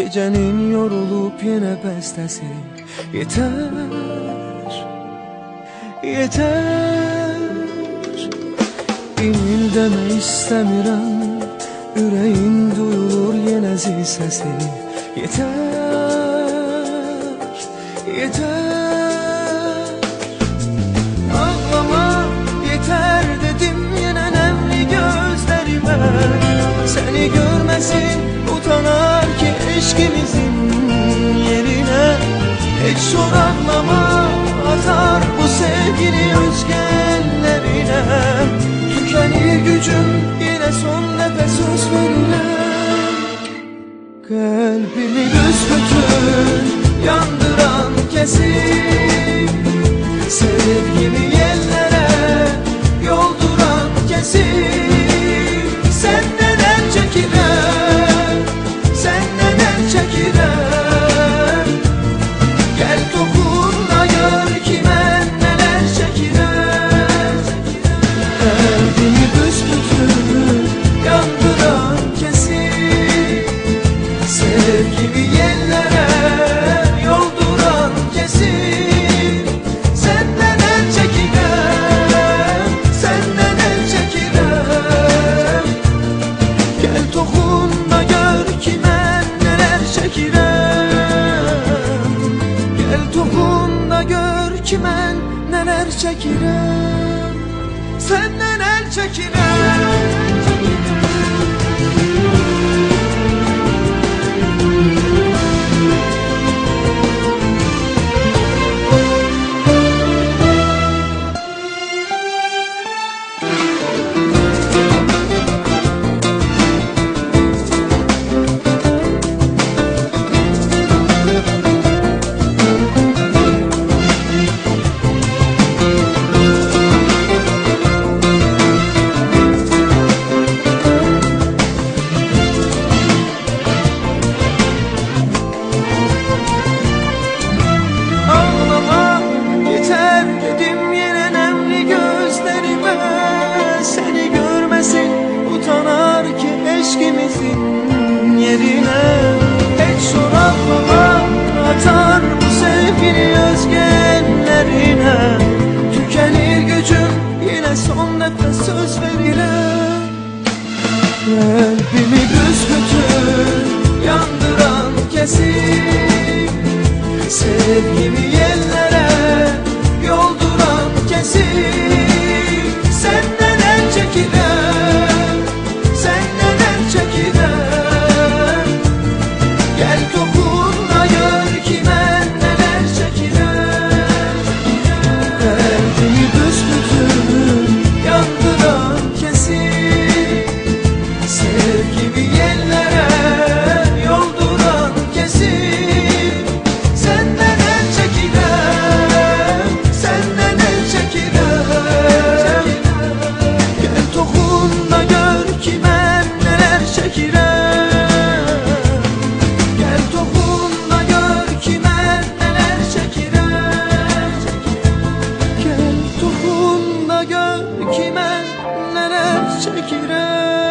Gecenin yorulup yine bestesi. Yeter, yeter. İnil deme istemiyorum, yüreğin duyulur yine zil sesi. Yeter, yeter. Ağlama yeter dedim yine nemli gözlerime. Seni görmesin utanar ki eşkimizin yerine. Hiç soranlama atar bu sevgili özgenlerine. Tükenir gücüm yine son nefes söz verilen. Kalbimi büsbütün yandıran kesin, sevgimi yellere yolduran kesin. Senden el çekilen, senden el çekilen. Gel dokunla gör kime neler çekilen. Kalbimi büsbütün yandıran kesin, sevgimi yellere yolduran kesin. Senden el çekilen, senden el çekilen. Gel dokun da gör kime neler çekilen. Gel dokun da gör kime neler çekilen. Senden el çekilen. Eşkimizin yerine hiç soranlama atar bu sevgili özgenlerine. Tükenir gücüm yine son nefes söz verilen. Kalbimi büsbütün yandıran kesin, sevgimi yellere yolduran kesin. Senden el çekilen, senden el çekilen. Gel dokunla gör kime neler çekilen. Kalbimi büsbütün yandıran kesin, sevgimi yellere yolduran kesin. Senden el çekilen, senden el çekilen. Gel dokunla gör kime neler çekilen. Gel dokunla gör kime neler çekilen. Gel dokunla gör kime neler çekilen.